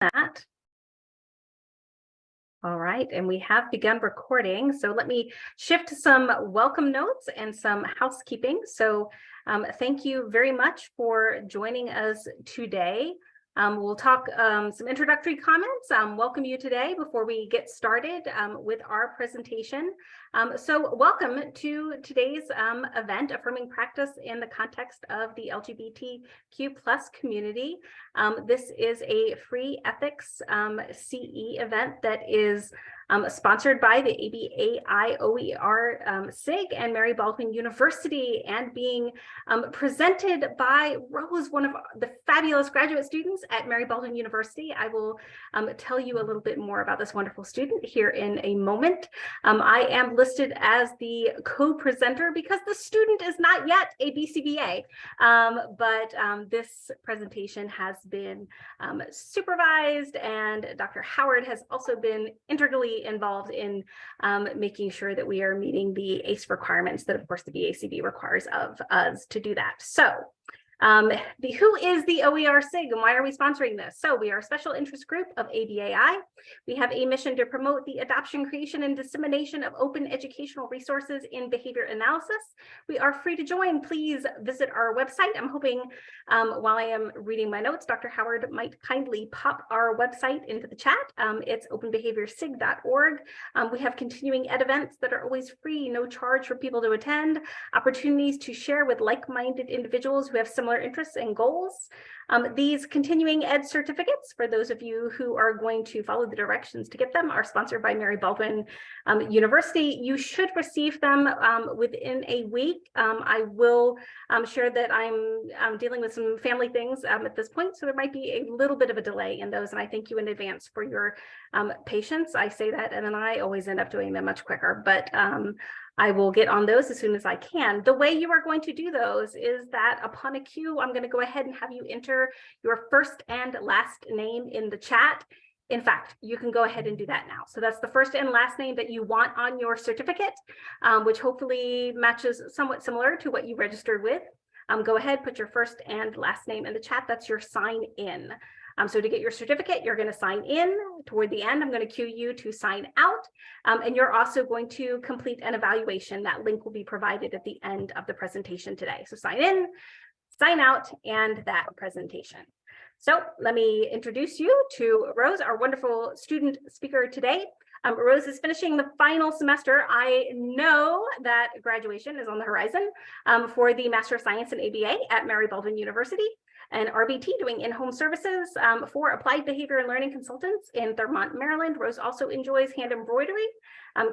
that. All right, and we have begun recording. So let me shift to some welcome notes and some housekeeping. So thank you very much for joining us today. We'll talk some introductory comments, welcome you today before we get started with our presentation. So welcome to today's event, Affirming Practice in the context of the LGBTQ plus community. This is a free ethics CE event that is sponsored by the ABA OER SIG and Mary Baldwin University, and being presented by Rose, one of the fabulous graduate students at Mary Baldwin University. I will tell you a little bit more about this wonderful student here in a moment. I am listed as the co-presenter because the student is not yet a BCBA, but this presentation has been supervised, and Dr. Howard has also been integrally involved in making sure that we are meeting the ACE requirements that, of course, the BACB requires of us to do that. So who is the OER SIG and why are we sponsoring this? So we are a special interest group of ABAI. We have a mission to promote the adoption, creation, and dissemination of open educational resources in behavior analysis. We are free to join. Please visit our website. I'm hoping while I am reading my notes, Dr. Howard might kindly pop our website into the chat. It's openbehaviorsig.org. We have continuing ed events that are always free, no charge for people to attend, opportunities to share with like-minded individuals who have similar interests and goals. These continuing ed certificates, for those of you who are going to follow the directions to get them, are sponsored by Mary Baldwin University. You should receive them within a week. I will share that I'm dealing with some family things at this point, so there might be a little bit of a delay in those, and I thank you in advance for your patience. I say that, and then I always end up doing them much quicker, but I will get on those as soon as I can. The way you are going to do those is that upon a cue, I'm going to go ahead and have you enter your first and last name in the chat. In fact, you can go ahead and do that now. So that's the first and last name that you want on your certificate, which hopefully matches somewhat similar to what you registered with. Go ahead, put your first and last name in the chat. That's your sign in. So to get your certificate, you're going to sign in. Toward the end, I'm going to cue you to sign out. And you're also going to complete an evaluation. That link will be provided at the end of the presentation today. So sign in, sign out, and that presentation. So let me introduce you to Rose, our wonderful student speaker today. Rose is finishing the final semester. I know that graduation is on the horizon for the Master of Science in ABA at Mary Baldwin University, and RBT doing in-home services for applied behavior and learning consultants in Thurmont, Maryland. Rose also enjoys hand embroidery.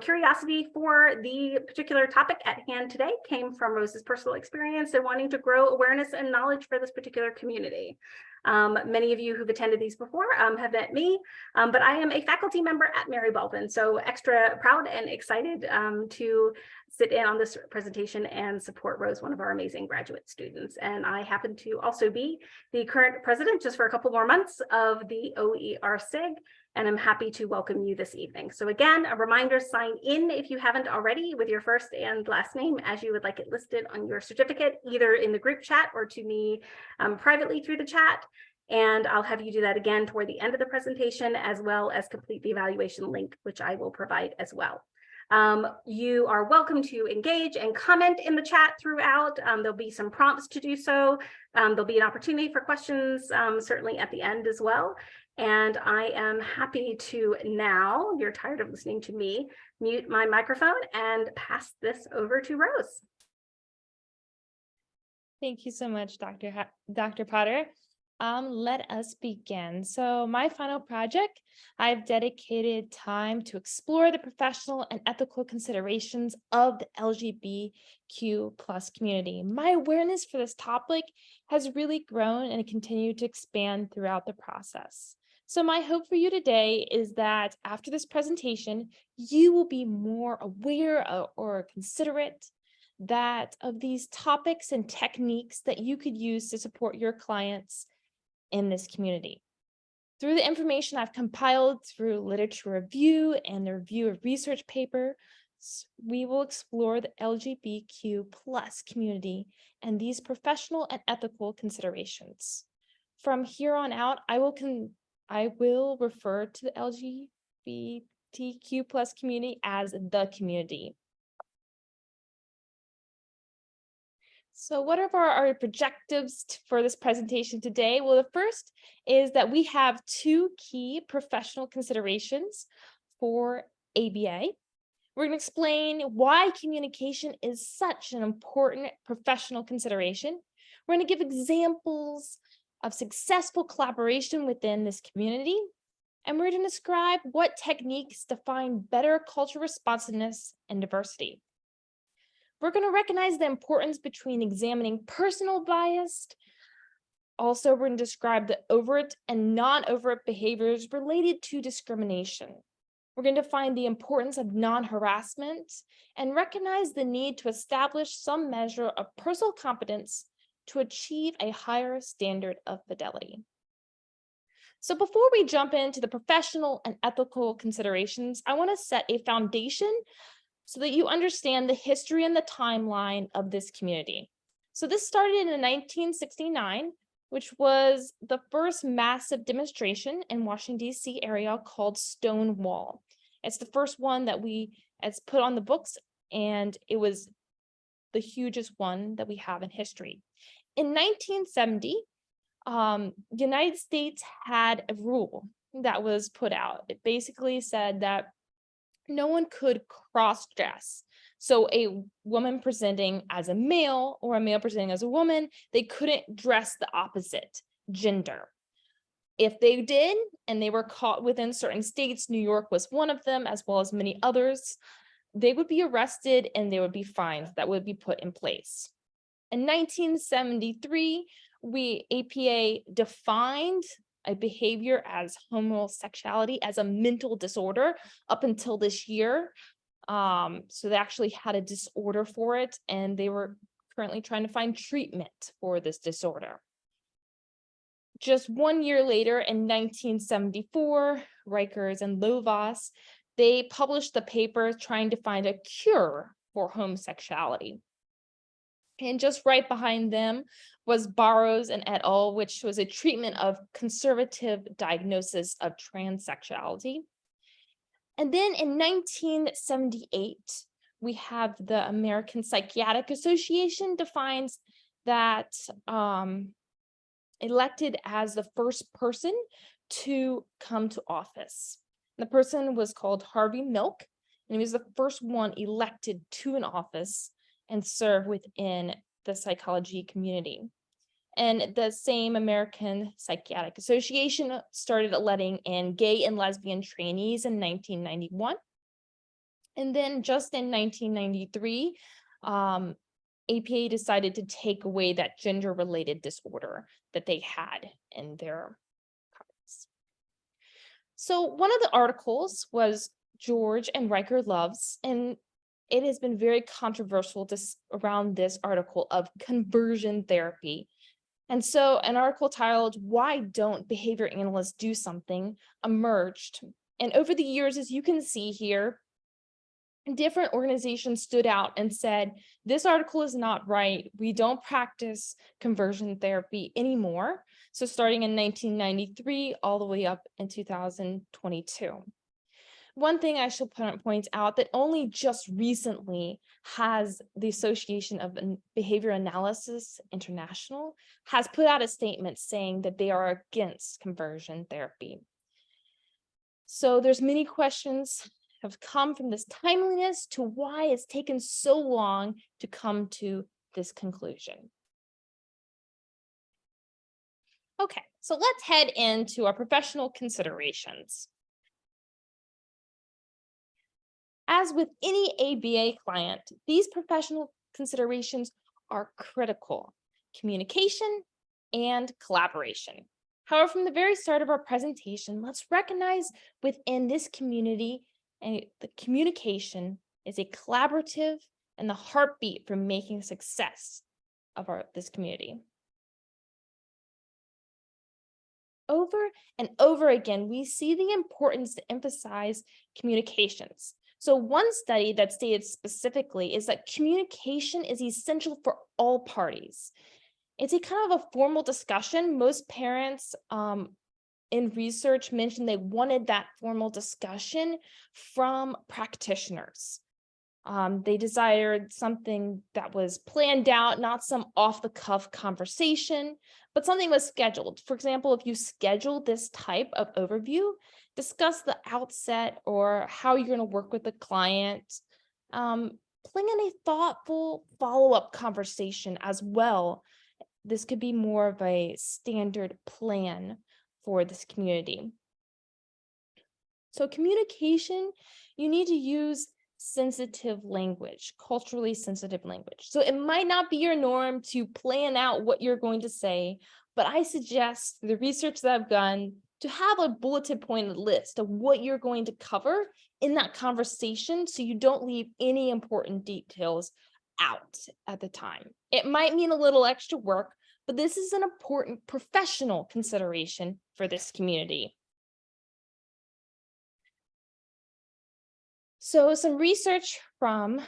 Curiosity for the particular topic at hand today came from Rose's personal experience and wanting to grow awareness and knowledge for this particular community. Many of you who've attended these before have met me, but I am a faculty member at Mary Baldwin, so extra proud and excited to sit in on this presentation and support Rose, one of our amazing graduate students. And I happen to also be the current president, just for a couple more months, of the OER SIG, and I'm happy to welcome you this evening. So again, a reminder, sign in if you haven't already with your first and last name as you would like it listed on your certificate, either in the group chat or to me privately through the chat. And I'll have you do that again toward the end of the presentation, as well as complete the evaluation link, which I will provide as well. You are welcome to engage and comment in the chat throughout. There'll be some prompts to do so. There'll be an opportunity for questions, certainly at the end as well. And I am happy to now, you're tired of listening to me, mute my microphone and pass this over to Rose. Thank you so much, Dr. Potter. Let us begin. So my final project, I've dedicated time to explore the professional and ethical considerations of the LGBTQ plus community. My awareness for this topic has really grown and continued to expand throughout the process. So my hope for you today is that after this presentation, you will be more aware or considerate that of these topics and techniques that you could use to support your clients in this community. Through the information I've compiled through literature review and the review of research papers, we will explore the LGBTQ plus community and these professional and ethical considerations. From here on out, I I will refer to the LGBTQ plus community as the community. So what are our objectives for this presentation today? Well, the first is that we have two key professional considerations for ABA. We're going to explain why communication is such an important professional consideration. We're going to give examples of successful collaboration within this community. And we're going to describe what techniques define better cultural responsiveness and diversity. We're going to recognize the importance between examining personal bias. Also, we're going to describe the overt and non-overt behaviors related to discrimination. We're going to find the importance of non-harassment and recognize the need to establish some measure of personal competence to achieve a higher standard of fidelity. So before we jump into the professional and ethical considerations, I want to set a foundation so that you understand the history and the timeline of this community. So this started in 1969, which was the first massive demonstration in Washington, D.C. area called Stonewall. It's the first one that it's put on the books, and it was the hugest one that we have in history. In 1970, the United States had a rule that was put out. It basically said that no one could cross-dress. So a woman presenting as a male or a male presenting as a woman, they couldn't dress the opposite gender. If they did, and they were caught within certain states, New York was one of them, as well as many others, they would be arrested and there would be fines that would be put in place. In 1973, APA defined a behavior as homosexuality as a mental disorder up until this year. So they actually had a disorder for it, and they were currently trying to find treatment for this disorder. Just 1 year later, in 1974, Rikers and Lovas, they published the paper trying to find a cure for homosexuality. And just right behind them was Barrows and et al., which was a treatment of conservative diagnosis of transsexuality. And then in 1978, we have the American Psychiatric Association defines that elected as the first person to come to office. The person was called Harvey Milk, and he was the first one elected to an office and serve within the psychology community. And the same American Psychiatric Association started letting in gay and lesbian trainees in 1991. And then just in 1993, APA decided to take away that gender-related disorder that they had in their comments. So one of the articles was George and Riker Love's, and it has been very controversial around this article of conversion therapy. And so an article titled, "Why Don't Behavior Analysts Do Something?" emerged. And over the years, as you can see here, different organizations stood out and said, this article is not right. We don't practice conversion therapy anymore. So starting in 1993, all the way up in 2022. One thing I should point out that only just recently has the Association of Behavior Analysis International has put out a statement saying that they are against conversion therapy. So there's many questions have come from this timeliness to why it's taken so long to come to this conclusion. Okay, so let's head into our professional considerations. As with any ABA client, these professional considerations are critical: communication and collaboration. However, from the very start of our presentation, let's recognize within this community, the communication is a collaborative and the heartbeat for making success of this community. Over and over again, we see the importance to emphasize communications. So one study that stated specifically is that communication is essential for all parties. It's a kind of a formal discussion. Most parents in research mentioned they wanted that formal discussion from practitioners. They desired something that was planned out, not some off-the-cuff conversation, but something was scheduled. For example, if you schedule this type of overview, discuss the outset or how you're going to work with the client, plan a thoughtful follow-up conversation as well. This could be more of a standard plan for this community. So communication, you need to use sensitive language, culturally sensitive language. So it might not be your norm to plan out what you're going to say, but I suggest the research that I've done to have a bulleted pointed list of what you're going to cover in that conversation so you don't leave any important details out at the time. It might mean a little extra work, but this is an important professional consideration for this community. So some research from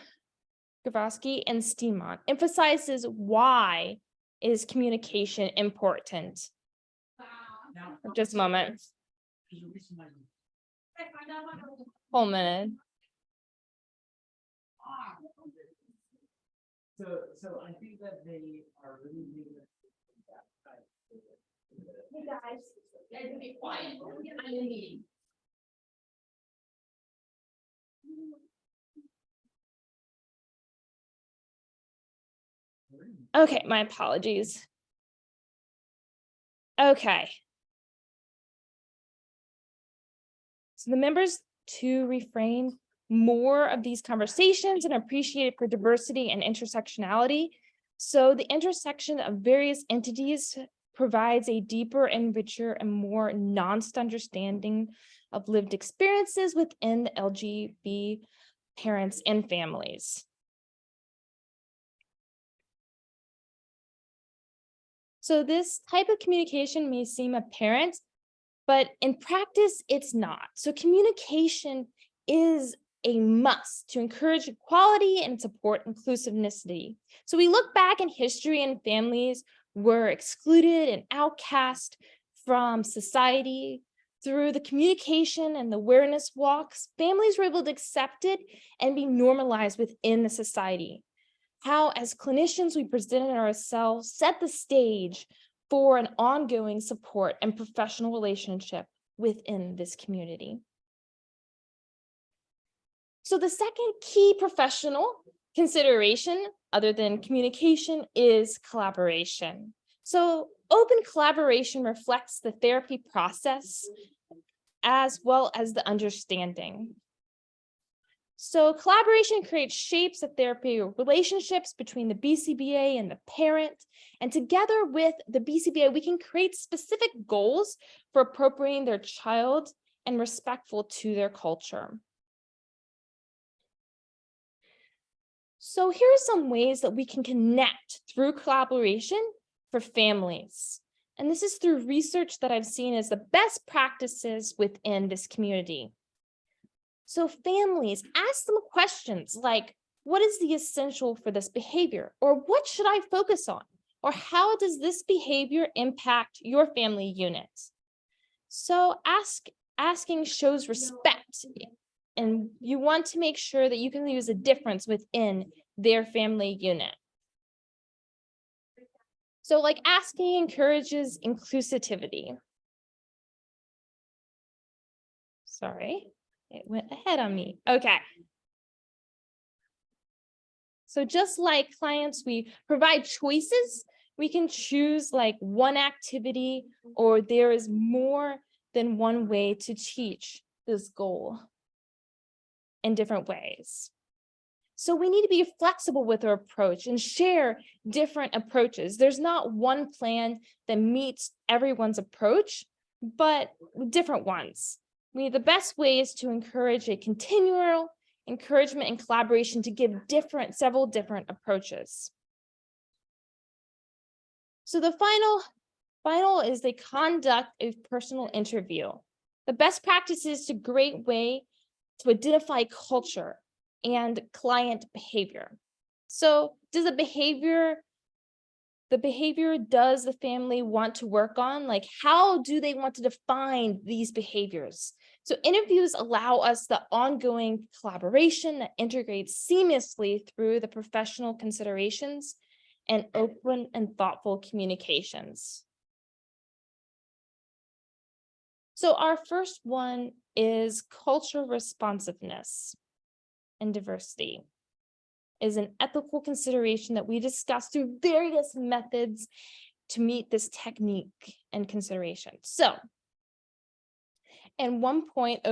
Gavosky and Steemont emphasizes why is communication important. Just a moment. Whole minute. So I think that they are really Hey guys, you guys can be quiet. I'm in a meeting. Okay, my apologies. Okay. So the members to refrain more of these conversations and appreciate it for diversity and intersectionality. So the intersection of various entities provides a deeper and richer and more nuanced understanding of lived experiences within the LGBT parents and families. So this type of communication may seem apparent, but in practice, it's not. So communication is a must to encourage equality and support inclusivity. So we look back in history and families were excluded and outcast from society. Through the communication and the awareness walks, families were able to accept it and be normalized within the society. How, as clinicians, we presented ourselves, set the stage for an ongoing support and professional relationship within this community. So the second key professional consideration, other than communication, is collaboration. So open collaboration reflects the therapy process as well as the understanding. So collaboration creates shapes of therapy relationships between the BCBA and the parent. And together with the BCBA, we can create specific goals for appropriating their child and respectful to their culture. So here are some ways that we can connect through collaboration for families. And this is through research that I've seen as the best practices within this community. So families, ask them questions like, what is the essential for this behavior? Or what should I focus on? Or how does this behavior impact your family unit? So asking shows respect, and you want to make sure that you can use a difference within their family unit. So like asking encourages inclusivity. Sorry. It went ahead on me. Okay. So just like clients, we provide choices. We can choose like one activity, or there is more than one way to teach this goal in different ways. So we need to be flexible with our approach and share different approaches. There's not one plan that meets everyone's approach, but different ones. The best way is to encourage a continual encouragement and collaboration to give several different approaches. So the final is they conduct a personal interview. The best practice is a great way to identify culture and client behavior. So does the the behavior does the family want to work on? Like, how do they want to define these behaviors? So interviews allow us the ongoing collaboration that integrates seamlessly through the professional considerations and open and thoughtful communications. So our first one is cultural responsiveness and diversity is an ethical consideration that we discuss through various methods to meet this technique and consideration. So in 1.07,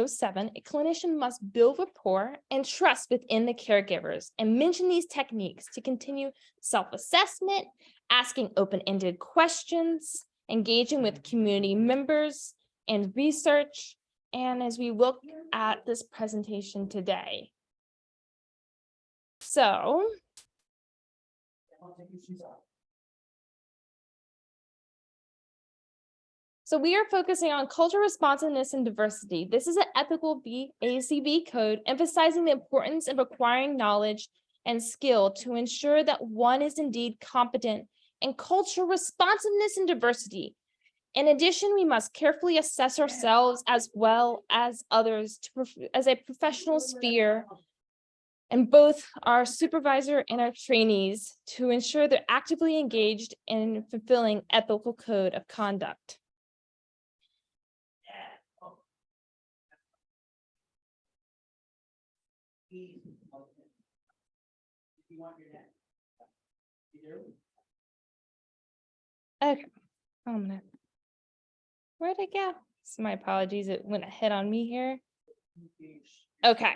a clinician must build rapport and trust within the caregivers and mention these techniques to continue self-assessment, asking open-ended questions, engaging with community members and research, and as we look at this presentation today. So, we are focusing on cultural responsiveness and diversity. This is an ethical BACB code emphasizing the importance of acquiring knowledge and skill to ensure that one is indeed competent in cultural responsiveness and diversity. In addition, we must carefully assess ourselves as well as others as a professional sphere, and both our supervisor and our trainees to ensure they're actively engaged in fulfilling ethical code of conduct. Okay, where'd it go? So my apologies, it went ahead on me here. Okay.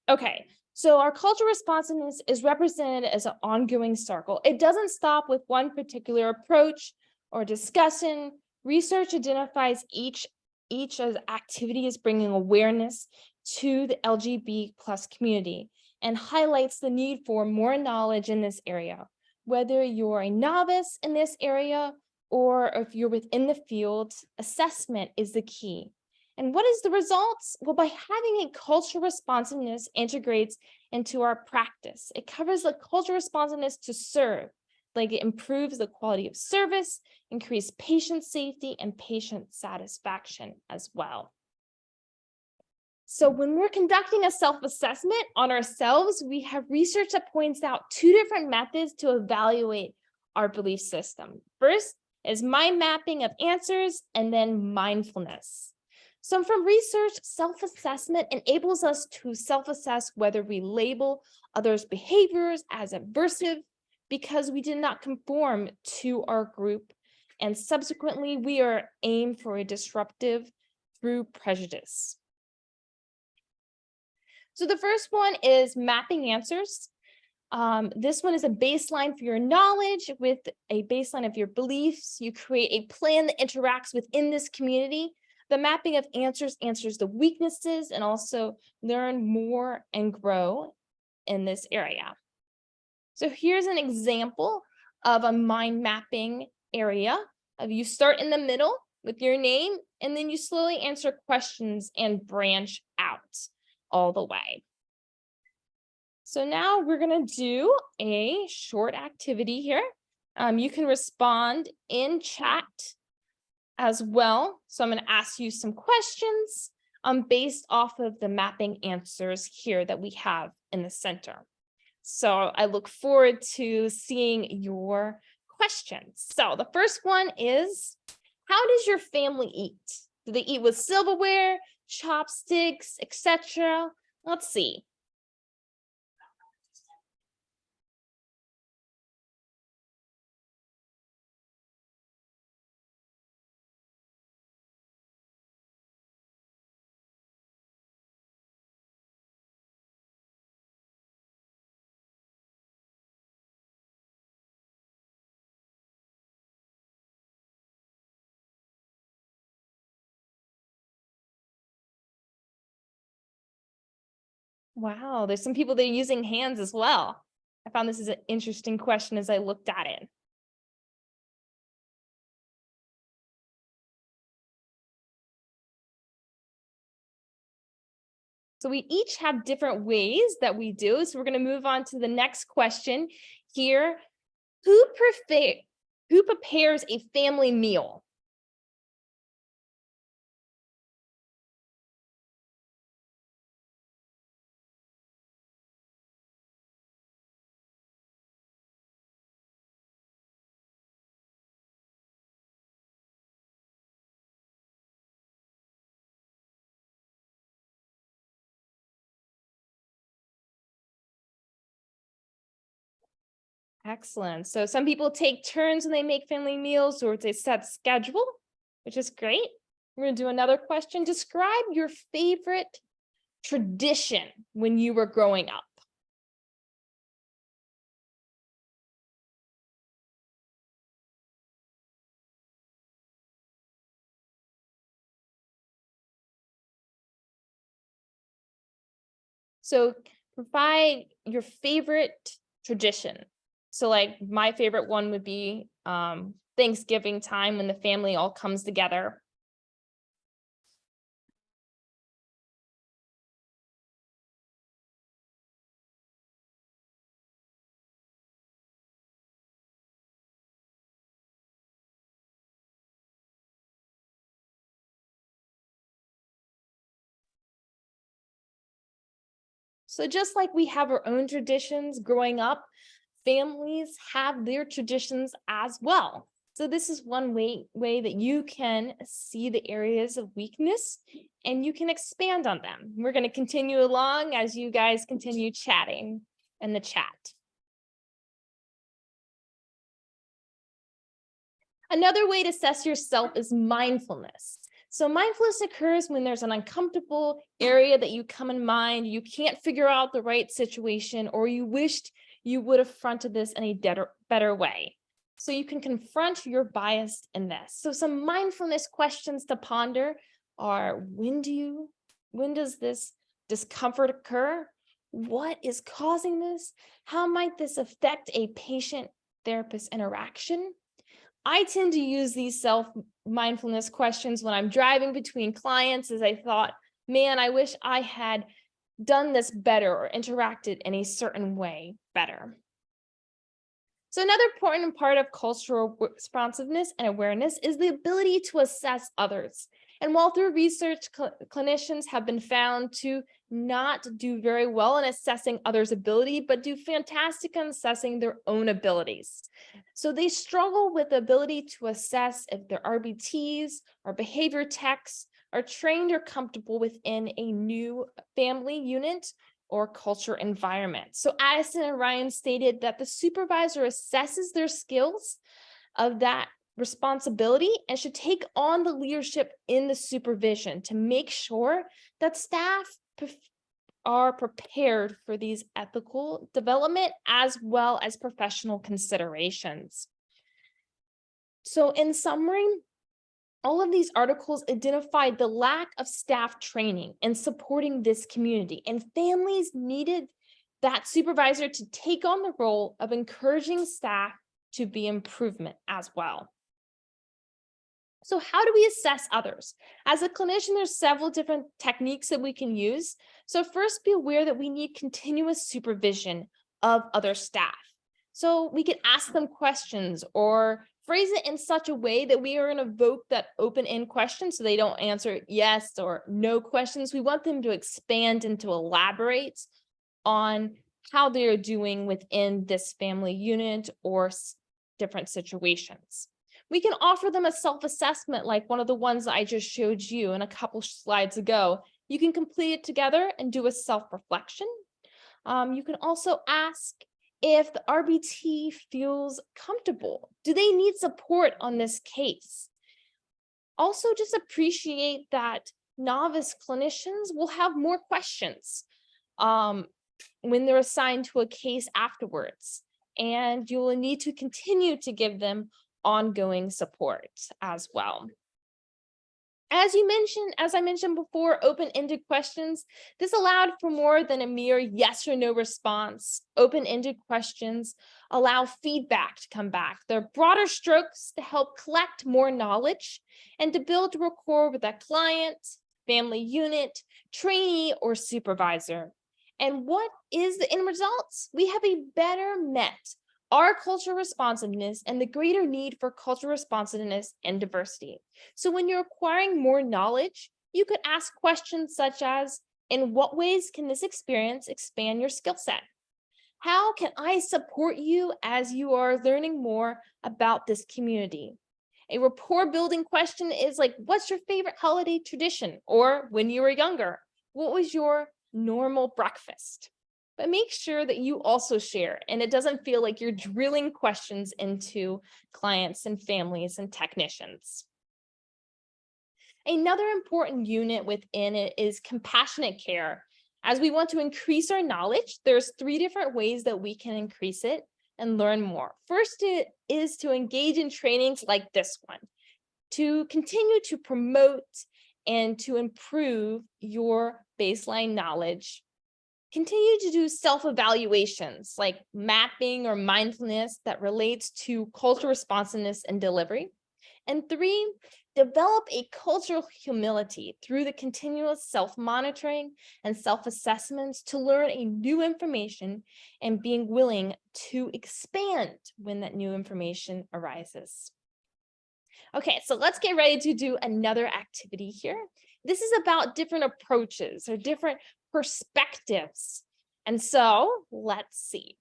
Okay, so our cultural responsiveness is represented as an ongoing circle. It doesn't stop with one particular approach or discussion. Research identifies each as activity is bringing awareness to the LGBT+ community and highlights the need for more knowledge in this area. Whether you're a novice in this area or if you're within the field, assessment is the key. And what is the results? Well, by having a cultural responsiveness integrates into our practice. It covers the cultural responsiveness to serve, like it improves the quality of service, increase patient safety and patient satisfaction as well. So when we're conducting a self-assessment on ourselves, we have research that points out two different methods to evaluate our belief system. First is mind mapping of answers, and then mindfulness. So from research, self-assessment enables us to self-assess whether we label others' behaviors as aversive because we did not conform to our group, and subsequently we are aimed for a disruptive through prejudice. So the first one is mapping answers. This one is a baseline for your knowledge with a baseline of your beliefs. You create a plan that interacts within this community. The mapping of answers answers the weaknesses and also learn more and grow in this area. So here's an example of a mind mapping area. You start in the middle with your name, and then you slowly answer questions and branch out all the way. So now we're going to do a short activity here. You can respond in chat as well. So I'm going to ask you some questions based off of the mapping answers here that we have in the center. So I look forward to seeing your questions. So the first one is, how does your family eat? Do they eat with silverware, chopsticks, etc.? Let's see. Wow, there's some people that are using hands as well. I found this is an interesting question as I looked at it. So we each have different ways that we do. So we're going to move on to the next question here. Who prepares a family meal? Excellent. So some people take turns when they make family meals, or it's a set schedule, which is great. We're going to do another question. Describe your favorite tradition when you were growing up. So provide your favorite tradition. So like my favorite one would be Thanksgiving time when the family all comes together. So just like we have our own traditions growing up, families have their traditions as well. So this is one way that you can see the areas of weakness and you can expand on them. We're going to continue along as you guys continue chatting in the chat. Another way to assess yourself is mindfulness. So mindfulness occurs when there's an uncomfortable area that you come in mind, you can't figure out the right situation, or you wished you would have fronted this in a better way. So you can confront your bias in this. So some mindfulness questions to ponder are, when does this discomfort occur? What is causing this? How might this affect a patient-therapist interaction? I tend to use these self-mindfulness questions when I'm driving between clients, as I thought, man, I wish I had done this better or interacted in a certain way better. So another important part of cultural responsiveness and awareness is the ability to assess others. And while through research, clinicians have been found to not do very well in assessing others' ability, but do fantastic in assessing their own abilities. So they struggle with the ability to assess if their RBTs or behavior techs are trained or comfortable within a new family unit or culture environment. So Addison and Ryan stated that the supervisor assesses their skills of that responsibility and should take on the leadership in the supervision to make sure that staff are prepared for these ethical development as well as professional considerations. So in summary, all of these articles identified the lack of staff training in supporting this community, and families needed that supervisor to take on the role of encouraging staff to be improvement as well. So how do we assess others? As a clinician, there's several different techniques that we can use. So first, be aware that we need continuous supervision of other staff. So we can ask them questions or phrase it in such a way that we are going to evoke that open-end question so they don't answer yes or no questions. We want them to expand and to elaborate on how they are doing within this family unit or different situations. We can offer them a self-assessment like one of the ones that I just showed you in a couple slides ago. You can complete it together and do a self-reflection. You can also ask if the RBT feels comfortable. Do they need support on this case? Also, just appreciate that novice clinicians will have more questions when they're assigned to a case afterwards, and you will need to continue to give them ongoing support as well. As I mentioned before, open-ended questions. This allowed for more than a mere yes or no response. Open-ended questions allow feedback to come back. They're broader strokes to help collect more knowledge and to build rapport with that client, family unit, trainee, or supervisor. And what is the end results? We have a better met our cultural responsiveness and the greater need for cultural responsiveness and diversity. So when you're acquiring more knowledge, you could ask questions such as, in what ways can this experience expand your skill set? How can I support you as you are learning more about this community? A rapport building question is like, what's your favorite holiday tradition? Or when you were younger, what was your normal breakfast? But make sure that you also share, and it doesn't feel like you're drilling questions into clients and families and technicians. Another important unit within it is compassionate care. As we want to increase our knowledge, there's 3 different ways that we can increase it and learn more. First is to engage in trainings like this one, to continue to promote and to improve your baseline knowledge. Continue to do self-evaluations like mapping or mindfulness that relates to cultural responsiveness and delivery. And 3, develop a cultural humility through the continuous self-monitoring and self-assessments to learn a new information and being willing to expand when that new information arises. Okay, so let's get ready to do another activity here. This is about different approaches or different perspectives. And so let's see.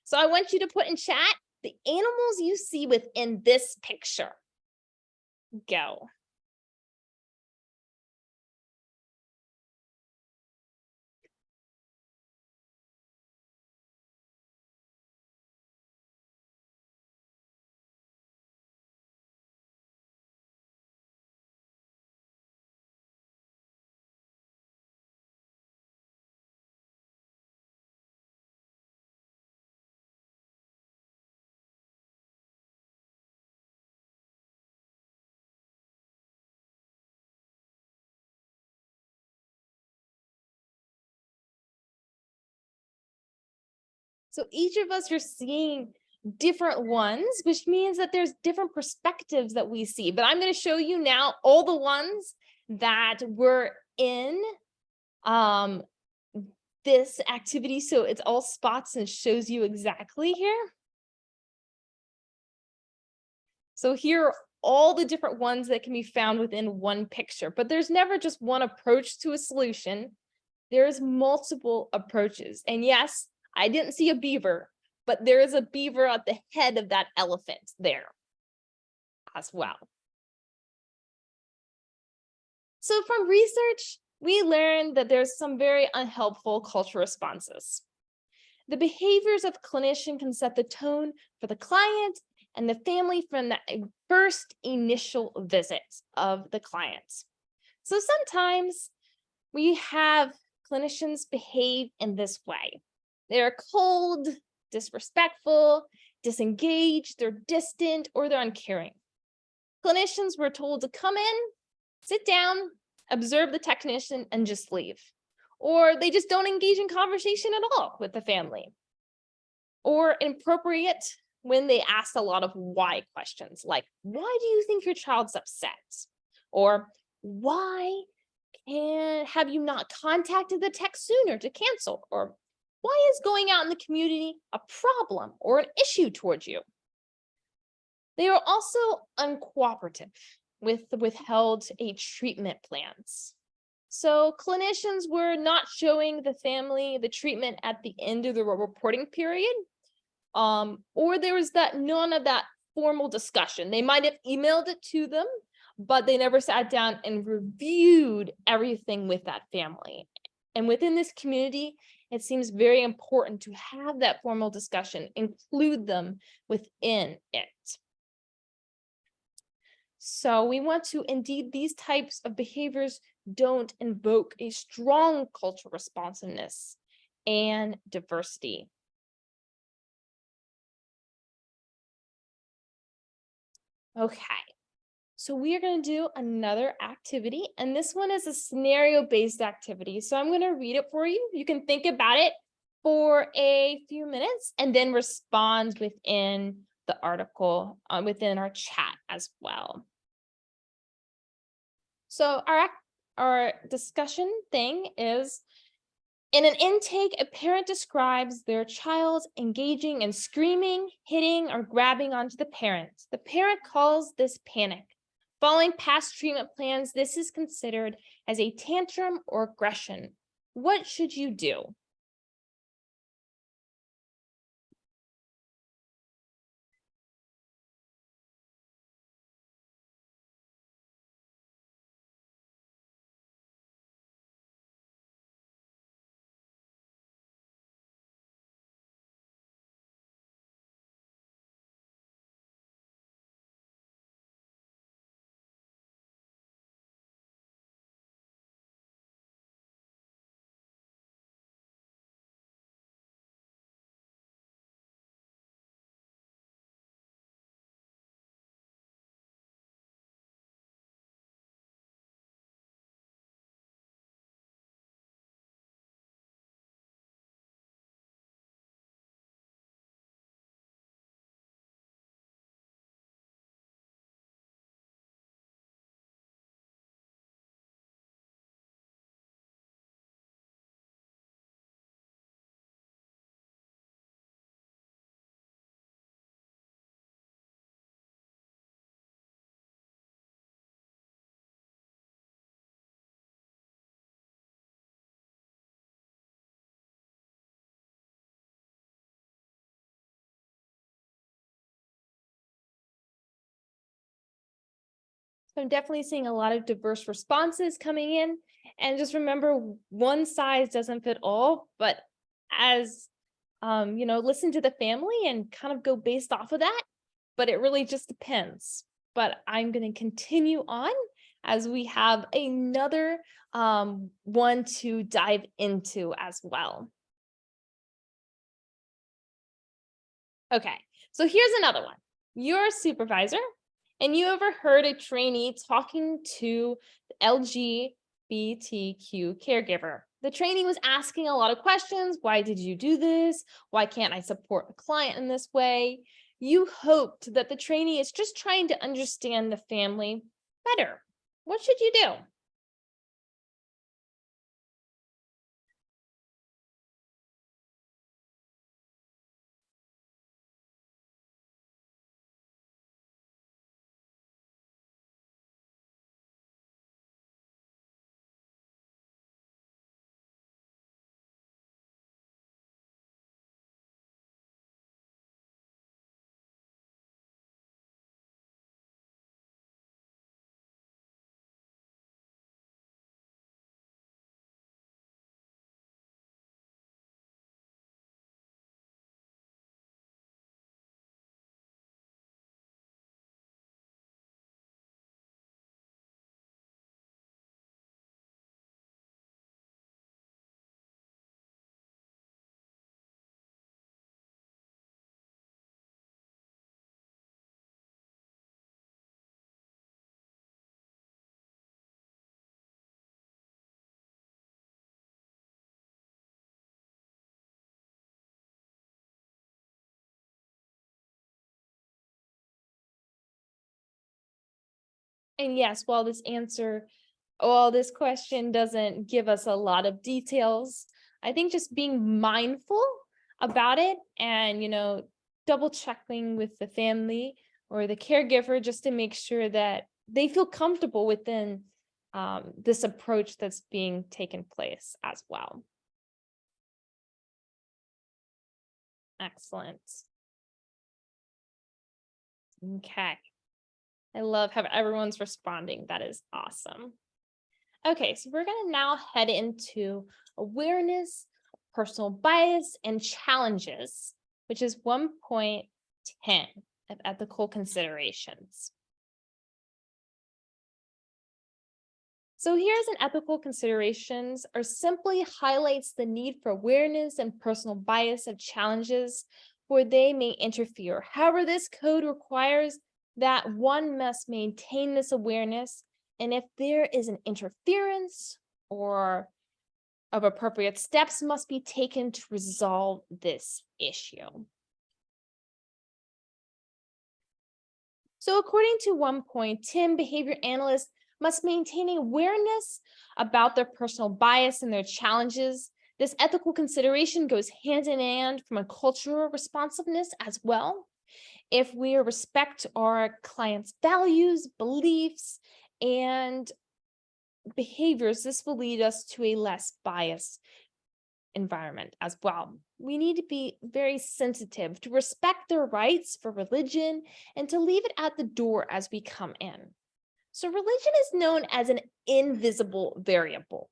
So I want you to put in chat the animals you see within this picture. Go. So each of us are seeing different ones, which means that there's different perspectives that we see. But I'm going to show you now all the ones that were in this activity. So it's all spots and shows you exactly here. So here are all the different ones that can be found within one picture, but there's never just one approach to a solution. There's multiple approaches. And yes, I didn't see a beaver, but there is a beaver at the head of that elephant there as well. So from research, we learned that there's some very unhelpful cultural responses. The behaviors of the clinician can set the tone for the client and the family from the first initial visit of the client. So sometimes we have clinicians behave in this way. They're cold, disrespectful, disengaged, they're distant, or they're uncaring. Clinicians were told to come in, sit down, observe the technician, and just leave. Or they just don't engage in conversation at all with the family. Or inappropriate when they ask a lot of why questions, like, why do you think your child's upset? Or why have you not contacted the tech sooner to cancel? Or why is going out in the community a problem or an issue towards you? They are also uncooperative with the withheld treatment plans. So clinicians were not showing the family the treatment at the end of the reporting period, or there was none of that formal discussion. They might have emailed it to them, but they never sat down and reviewed everything with that family. And within this community, it seems very important to have that formal discussion, include them within it. So we want to, indeed, these types of behaviors don't invoke a strong cultural responsiveness and diversity. Okay. So we are going to do another activity, and this one is a scenario-based activity. So I'm going to read it for you. You can think about it for a few minutes and then respond within the article, within our chat as well. So our discussion thing is, in an intake, a parent describes their child engaging in screaming, hitting, or grabbing onto the parent. The parent calls this panic. Following past treatment plans, this is considered as a tantrum or aggression. What should you do? So I'm definitely seeing a lot of diverse responses coming in. And just remember, one size doesn't fit all, but as listen to the family and kind of go based off of that, but it really just depends. But I'm going to continue on as we have another one to dive into as well. Okay, so here's another one. You're a supervisor and you overheard a trainee talking to the LGBTQ caregiver. The trainee was asking a lot of questions. Why did you do this? Why can't I support a client in this way? You hoped that the trainee is just trying to understand the family better. What should you do? And yes, while this question doesn't give us a lot of details, I think just being mindful about it and, double checking with the family or the caregiver just to make sure that they feel comfortable within this approach that's being taken place as well. Excellent. Okay. I love how everyone's responding. That is awesome. Okay, so we're going to now head into awareness, personal bias, and challenges, which is 1.10 of ethical considerations. So here's an ethical considerations or simply highlights the need for awareness and personal bias of challenges where they may interfere. However, this code requires that one must maintain this awareness, and if there is an interference or of appropriate steps must be taken to resolve this issue. So according to 1.10, behavior analysts must maintain awareness about their personal bias and their challenges. This ethical consideration goes hand in hand from a cultural responsiveness as well. If we respect our clients' values, beliefs, and behaviors, this will lead us to a less biased environment as well. We need to be very sensitive to respect their rights for religion and to leave it at the door as we come in. So religion is known as an invisible variable.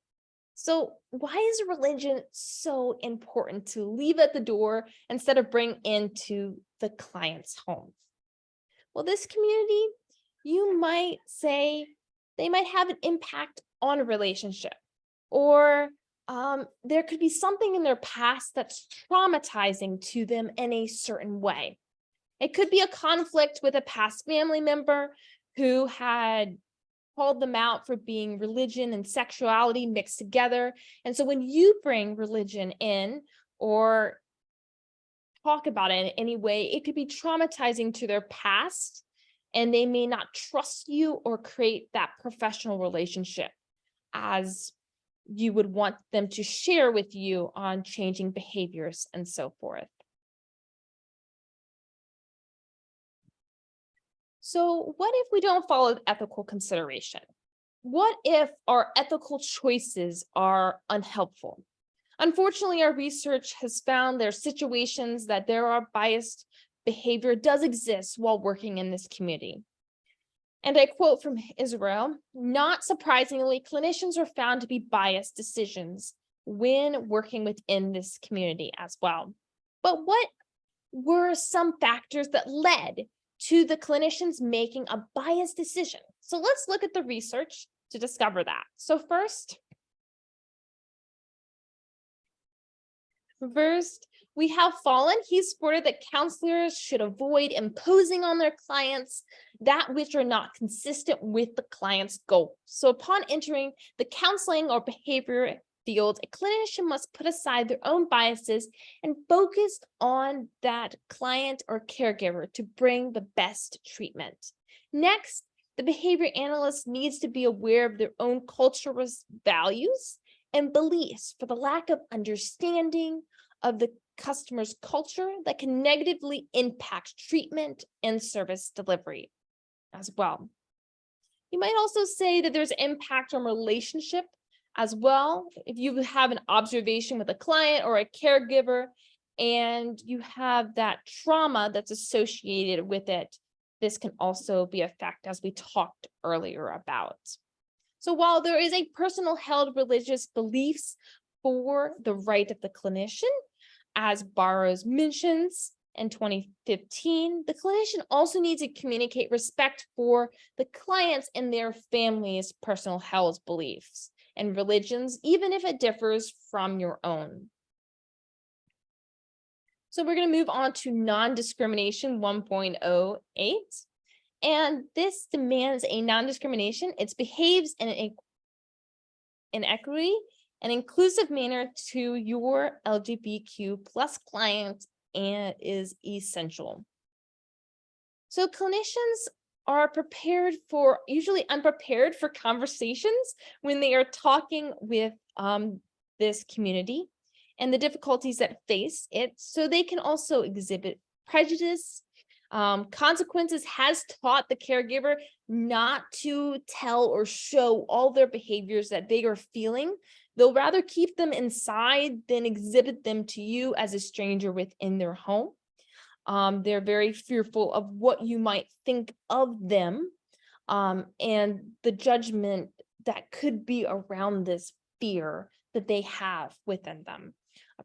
So why is religion so important to leave at the door instead of bring into the client's home? Well, this community, you might say they might have an impact on a relationship, or there could be something in their past that's traumatizing to them in a certain way. It could be a conflict with a past family member who had called them out for being religion and sexuality mixed together. And so when you bring religion in or talk about it in any way, it could be traumatizing to their past, and they may not trust you or create that professional relationship as you would want them to share with you on changing behaviors and so forth. So what if we don't follow ethical consideration? What if our ethical choices are unhelpful? Unfortunately, our research has found there are situations that there are biased behavior does exist while working in this community. And I quote from Israel, "Not surprisingly, clinicians are found to be biased decisions when working within this community as well." But what were some factors that led to the clinicians making a biased decision? So let's look at the research to discover that. So first, we have Fallen. He supported that counselors should avoid imposing on their clients that which are not consistent with the client's goal. So upon entering the counseling or behavior field, a clinician must put aside their own biases and focus on that client or caregiver to bring the best treatment. Next, the behavior analyst needs to be aware of their own cultural values and beliefs for the lack of understanding of the customer's culture that can negatively impact treatment and service delivery as well. You might also say that there's impact on relationship as well. If you have an observation with a client or a caregiver and you have that trauma that's associated with it, this can also be a fact, as we talked earlier about. So while there is a personal held religious beliefs for the right of the clinician, as Barrows mentions in 2015, the clinician also needs to communicate respect for the clients and their family's personal held beliefs and religions, even if it differs from your own. So we're going to move on to non-discrimination 1.08. And this demands a non-discrimination. It behaves in an equity and inclusive manner to your LGBTQ plus client and is essential. So clinicians are usually unprepared for conversations when they are talking with this community and the difficulties that face it. So they can also exhibit prejudice. Consequences has taught the caregiver not to tell or show all their behaviors that they are feeling. They'll rather keep them inside than exhibit them to you as a stranger within their home. They're very fearful of what you might think of them and the judgment that could be around this fear that they have within them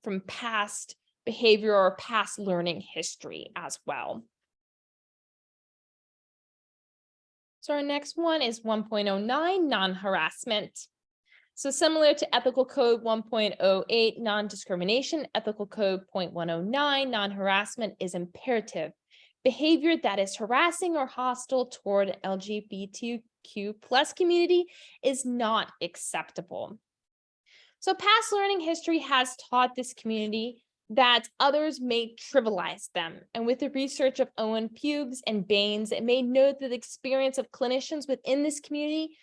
from past behavior or past learning history as well. So our next one is 1.09, non-harassment. So similar to Ethical Code 1.08, non-discrimination, Ethical Code 0.109, non-harassment is imperative. Behavior that is harassing or hostile toward LGBTQ plus community is not acceptable. So past learning history has taught this community that others may trivialize them. And with the research of Owen Pughes and Baines, it made note that the experience of clinicians within this community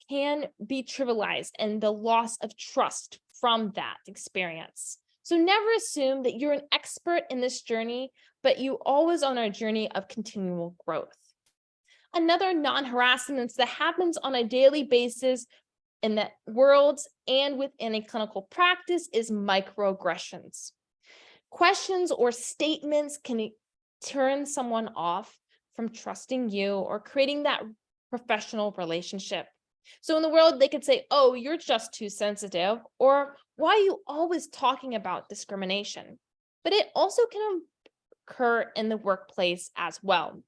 can be trivialized and the loss of trust from that experience. So never assume that you're an expert in this journey, but you always on a journey of continual growth. Another non-harassment that happens on a daily basis in the world and within a clinical practice is microaggressions. Questions or statements can turn someone off from trusting you or creating that professional relationship. So in the world, they could say, oh, you're just too sensitive, or why are you always talking about discrimination? But it also can occur in the workplace as well.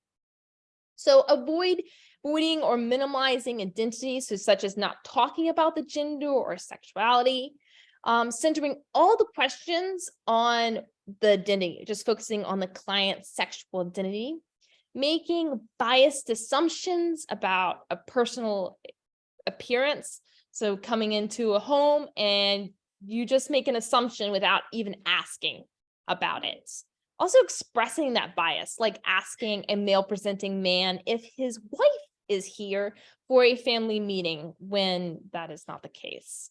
So avoiding or minimizing identity, so such as not talking about the gender or sexuality, centering all the questions on the identity, just focusing on the client's sexual identity, making biased assumptions about a personal appearance. So coming into a home and you just make an assumption without even asking about it. Also expressing that bias, like asking a male presenting man if his wife is here for a family meeting when that is not the case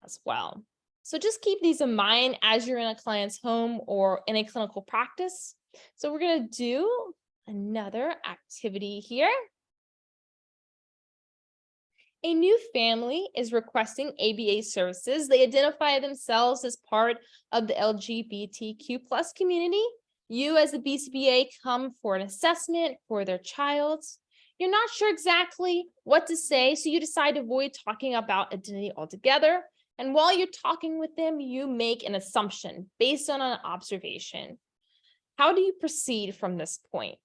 as well. So just keep these in mind as you're in a client's home or in a clinical practice. So we're going to do another activity here. A new family is requesting ABA services. They identify themselves as part of the LGBTQ community. You as a BCBA come for an assessment for their child. You're not sure exactly what to say, so you decide to avoid talking about identity altogether. And while you're talking with them, you make an assumption based on an observation. How do you proceed from this point?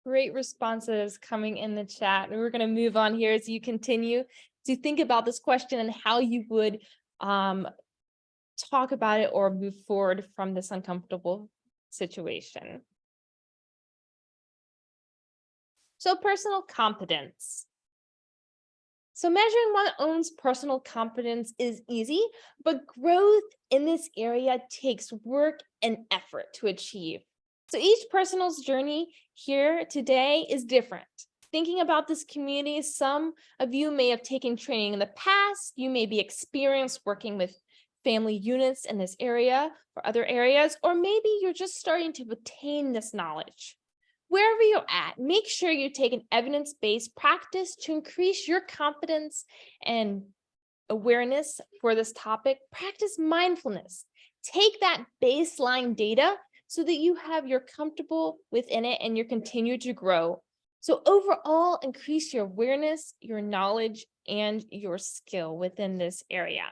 Great responses coming in the chat. And we're going to move on here as you continue to think about this question and how you would talk about it or move forward from this uncomfortable situation. So personal competence. So measuring one's own personal competence is easy, but growth in this area takes work and effort to achieve. So each person's journey here today is different. Thinking about this community, some of you may have taken training in the past, you may be experienced working with family units in this area or other areas, or maybe you're just starting to attain this knowledge. Wherever you're at, make sure you take an evidence-based practice to increase your confidence and awareness for this topic. Practice mindfulness. Take that baseline data so that you're comfortable within it and you continue to grow. So overall, increase your awareness, your knowledge, and your skill within this area.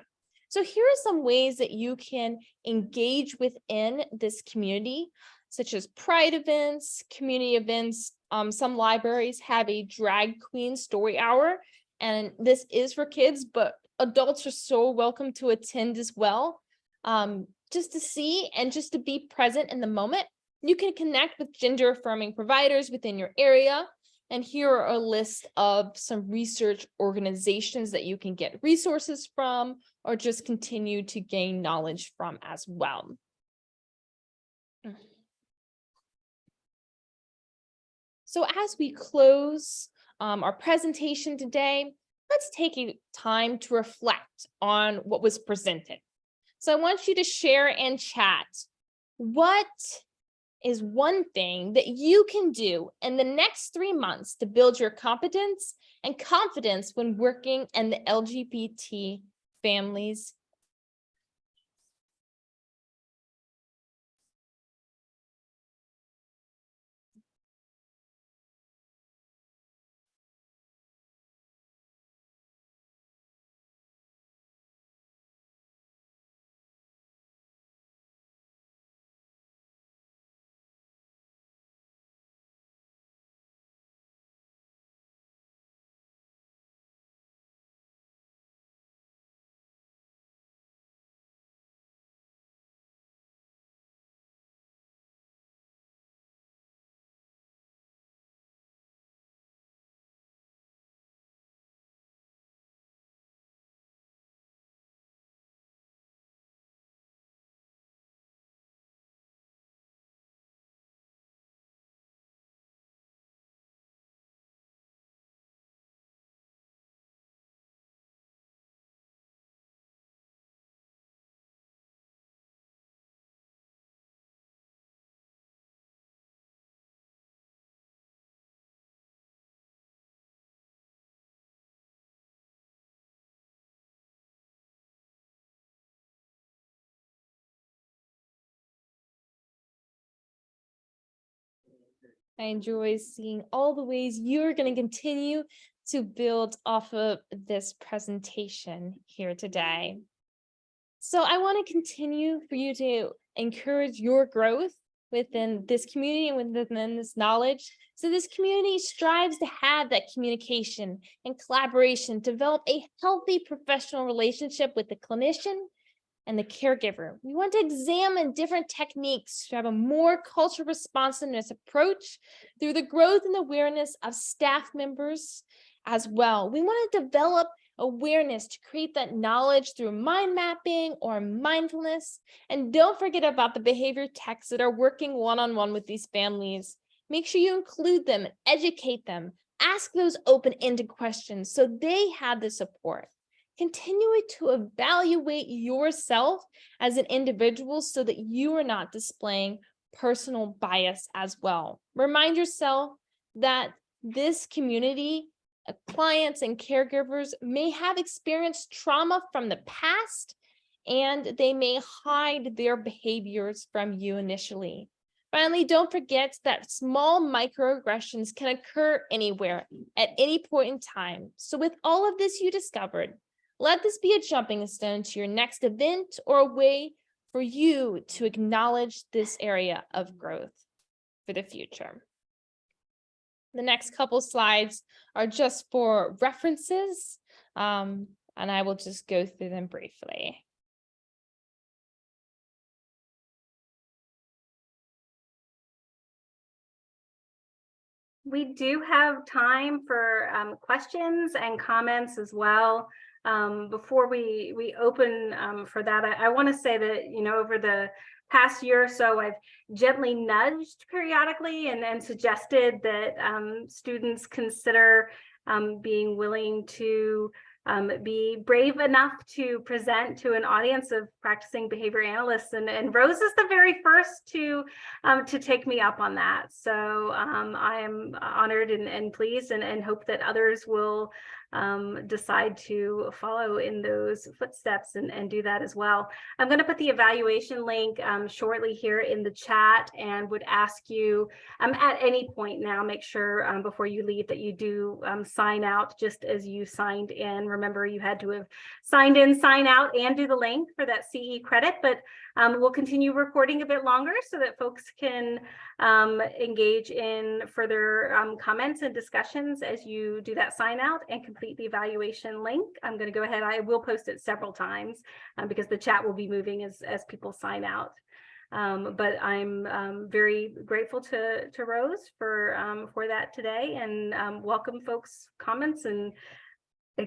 So here are some ways that you can engage within this community, such as pride events, community events. Some libraries have a drag queen story hour, and this is for kids, but adults are so welcome to attend as well. Just to see and just to be present in the moment. You can connect with gender affirming providers within your area. And here are a list of some research organizations that you can get resources from or just continue to gain knowledge from as well. So as we close our presentation today, let's take a time to reflect on what was presented. So I want you to share and chat. What is one thing that you can do in the next 3 months to build your competence and confidence when working in the LGBT families? I enjoy seeing all the ways you're going to continue to build off of this presentation here today. So I want to continue for you to encourage your growth within this community and within this knowledge. So this community strives to have that communication and collaboration, develop a healthy professional relationship with the clinician and the caregiver. We want to examine different techniques to have a more cultural responsiveness approach through the growth and awareness of staff members as well. We want to develop awareness to create that knowledge through mind mapping or mindfulness. And don't forget about the behavior techs that are working one-on-one with these families. Make sure you include them, educate them, ask those open-ended questions so they have the support. Continue to evaluate yourself as an individual so that you are not displaying personal bias as well. Remind yourself that this community, clients and caregivers may have experienced trauma from the past, and they may hide their behaviors from you initially. Finally, don't forget that small microaggressions can occur anywhere at any point in time. So with all of this you discovered, let this be a jumping stone to your next event or a way for you to acknowledge this area of growth for the future. The next couple slides are just for references, and I will just go through them briefly. We do have time for questions and comments as well. Before we open for that, I want to say that, you know, over the past year or so, I've gently nudged periodically and suggested that students consider being willing to be brave enough to present to an audience of practicing behavior analysts, and Rose is the very first to take me up on that. So I am honored and pleased and hope that others will decide to follow in those footsteps and do that as well. I'm going to put the evaluation link shortly here in the chat, and would ask you at any point now, make sure before you leave that you do sign out just as you signed in. Remember, you had to have signed in, sign out, and do the link for that CE credit, but we'll continue recording a bit longer so that folks can engage in further comments and discussions as you do that sign out and complete the evaluation link. I'm going to go ahead. I will post it several times because the chat will be moving as people sign out. But I'm very grateful to Rose for that today, and welcome folks' comments and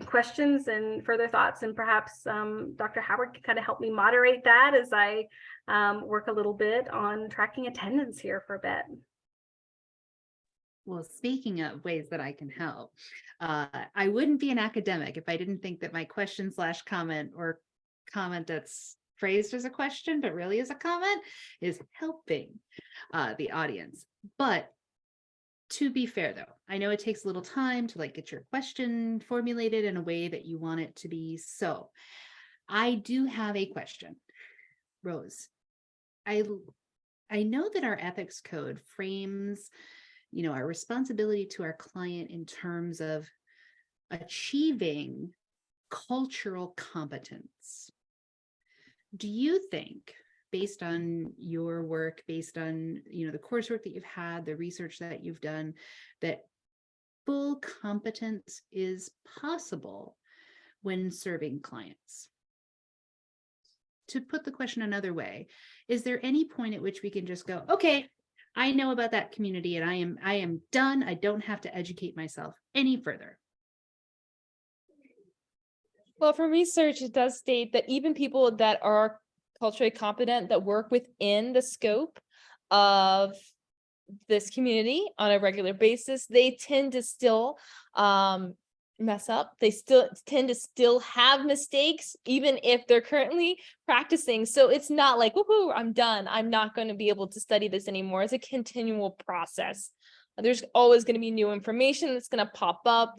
questions and further thoughts, and perhaps Dr. Howard can kind of help me moderate that as I work a little bit on tracking attendance here for a bit. Well, speaking of ways that I can help, I wouldn't be an academic if I didn't think that my question/comment or comment that's phrased as a question, but really as a comment, is helping the audience. But to be fair though, I know it takes a little time to like get your question formulated in a way that you want it to be. So I do have a question. Rose, I know that our ethics code frames, our responsibility to our client in terms of achieving cultural competence. Do you think, based on your work, based on the coursework that you've had, the research that you've done, that full competence is possible when serving clients? To put the question another way, is there any point at which we can just go, okay, I know about that community and I am done. I don't have to educate myself any further? Well, from research, it does state that even people that are culturally competent, that work within the scope of this community on a regular basis, they tend to still mess up. They still tend to have mistakes, even if they're currently practicing. So it's not like, woohoo, I'm done. I'm not going to be able to study this anymore. It's a continual process. There's always going to be new information that's going to pop up.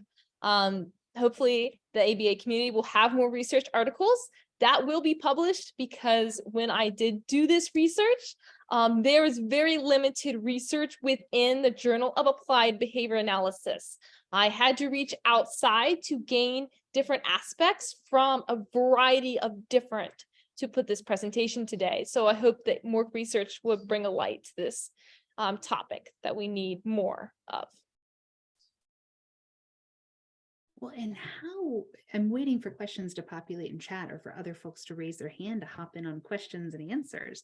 Hopefully the ABA community will have more research articles that will be published, because when I did do this research, there was very limited research within the Journal of Applied Behavior Analysis. I had to reach outside to gain different aspects from a variety of different to put this presentation today. So I hope that more research would bring a light to this topic that we need more of. Well, and how, I'm waiting for questions to populate in chat or for other folks to raise their hand to hop in on questions and answers.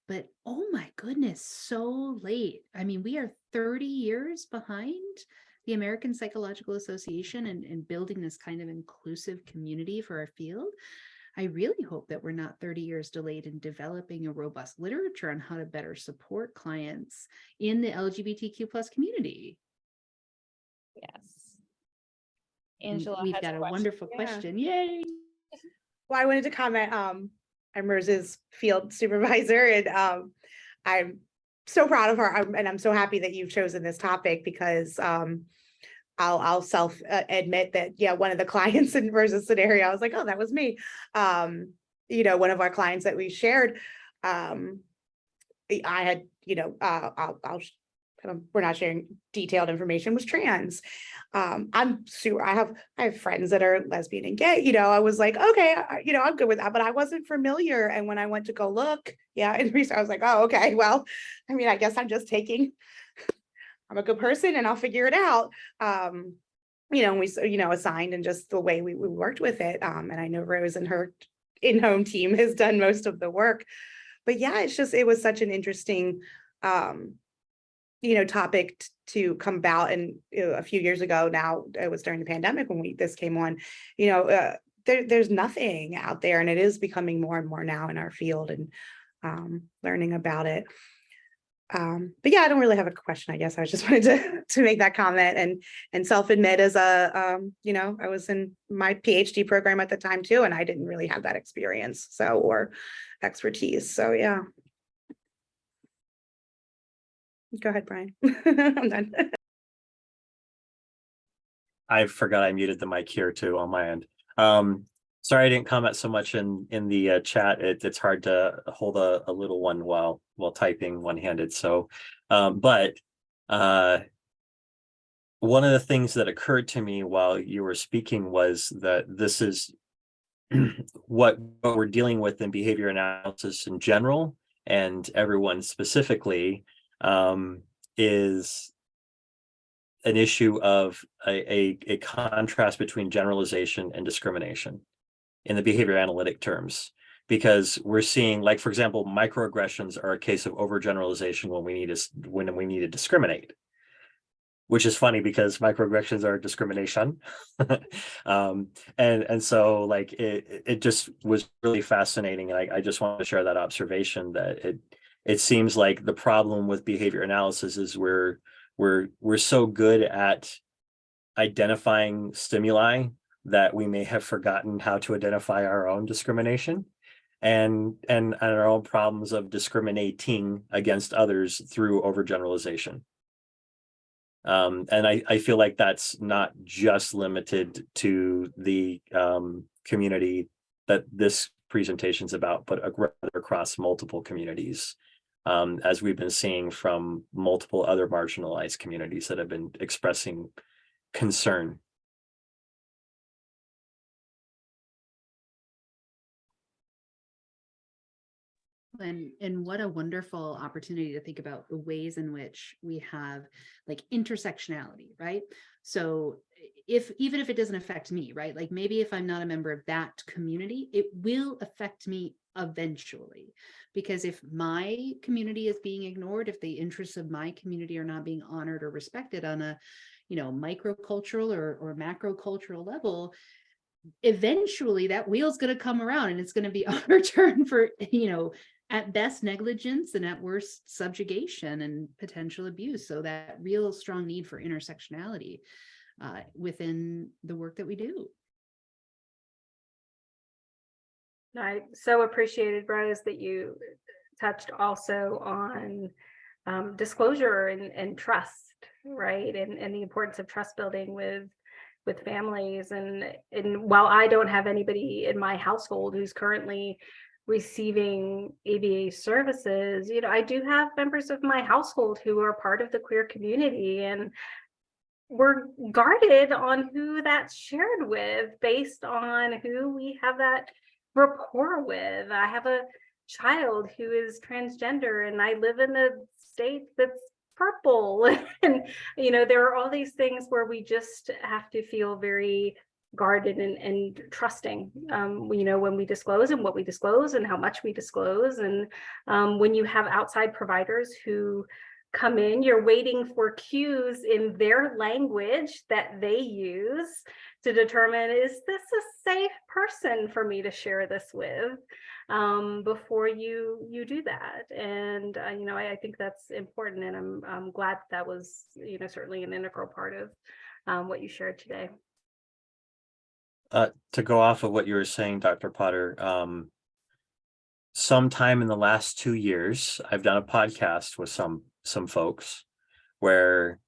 But oh my goodness, so late. I mean, we are 30 years behind the American Psychological Association and building this kind of inclusive community for our field. I really hope that we're not 30 years delayed in developing a robust literature on how to better support clients in the LGBTQ plus community. Yes. Angela, we've has got a question. wonderful question. Yay. Well, I wanted to comment. I'm Rose's field supervisor, and I'm so proud of her. And I'm so happy that you've chosen this topic, because I'll self admit that, yeah, one of the clients in Rose's scenario, I was like, oh, that was me. One of our clients that we shared, I had, we're not sharing detailed information, was trans. I have friends that are lesbian and gay. I was like, okay, I'm good with that, but I wasn't familiar. And when I went to go look, and research, I was like, oh, okay, well, I mean, I guess I'm a good person and I'll figure it out. And we, assigned, and just the way we worked with it. And I know Rose and her in-home team has done most of the work, but yeah, it was such an interesting, topic to come about. And a few years ago now, it was during the pandemic when this came on, there's nothing out there, and it is becoming more and more now in our field, and learning about it. But yeah, I don't really have a question. I guess I just wanted to make that comment and self-admit as I was in my PhD program at the time too, and I didn't really have that experience, or expertise. So yeah. Go ahead, Brian. I'm done. I forgot I muted the mic here too on my end. Sorry I didn't comment so much in the chat. It's hard to hold a little one while typing one-handed. So, but one of the things that occurred to me while you were speaking was that this is what we're dealing with in behavior analysis in general, and everyone specifically, is an issue of a contrast between generalization and discrimination in the behavior analytic terms, because we're seeing, like, for example, microaggressions are a case of overgeneralization when we need to discriminate, which is funny because microaggressions are discrimination. And so like it just was really fascinating. And I just want to share that observation that it seems like the problem with behavior analysis is we're so good at identifying stimuli that we may have forgotten how to identify our own discrimination. and our own problems of discriminating against others through overgeneralization. And I feel like that's not just limited to the community that this presentation is about, but rather across multiple communities, as we've been seeing from multiple other marginalized communities that have been expressing concern. And what a wonderful opportunity to think about the ways in which we have like intersectionality, right? So even if it doesn't affect me, right? Like maybe if I'm not a member of that community, it will affect me eventually. Because if my community is being ignored, if the interests of my community are not being honored or respected on a, microcultural or macro cultural level, eventually that wheel's going to come around and it's going to be our turn for, at best negligence and at worst subjugation and potential abuse. So that real strong need for intersectionality within the work that we do. I so appreciated, Rose, that you touched also on disclosure and trust, right? And the importance of trust building with families. And while I don't have anybody in my household who's currently receiving ABA services, I do have members of my household who are part of the queer community, and we're guarded on who that's shared with based on who we have that rapport with. I have a child who is transgender, and I live in a state that's purple. And, there are all these things where we just have to feel very guarded and trusting, when we disclose and what we disclose and how much we disclose. And when you have outside providers who come in, you're waiting for cues in their language that they use to determine, is this a safe person for me to share this with, before you do that. And I think that's important, and I'm glad that was certainly an integral part of what you shared today. To go off of what you were saying, Dr. Potter, sometime in the last 2 years, I've done a podcast with some folks where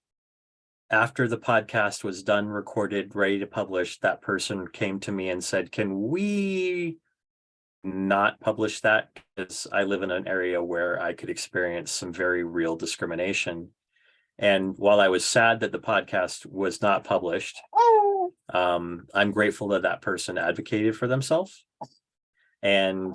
after the podcast was done, recorded, ready to publish, that person came to me and said, can we not publish that? Because I live in an area where I could experience some very real discrimination. And while I was sad that the podcast was not published, I'm grateful that that person advocated for themselves, and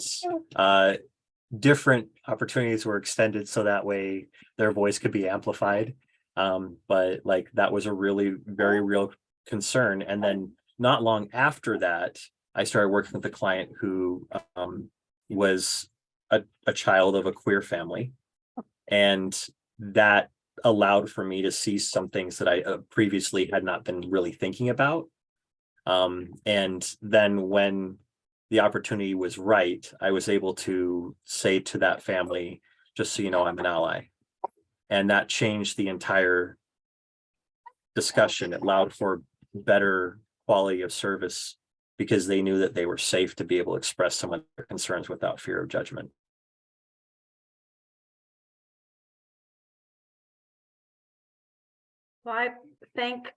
different opportunities were extended so that way their voice could be amplified. But like that was a really very real concern. And then not long after that, I started working with a client who was a child of a queer family, and that allowed for me to see some things that I previously had not been really thinking about. And then when the opportunity was right, I was able to say to that family, just so you know, I'm an ally. And that changed the entire discussion. It allowed for better quality of service because they knew that they were safe to be able to express some of their concerns without fear of judgment. Well, I thank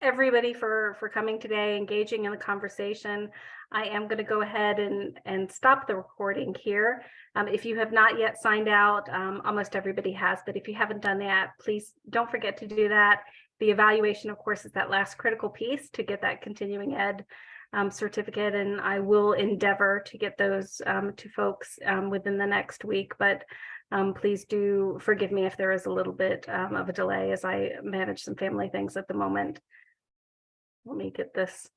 everybody for coming today, engaging in the conversation. I am going to go ahead and stop the recording here. If you have not yet signed out, almost everybody has, but if you haven't done that, please don't forget to do that. The evaluation, of course, is that last critical piece to get that continuing ed certificate, and I will endeavor to get those to folks within the next week, but please do forgive me if there is a little bit of a delay as I manage some family things at the moment. Let me get this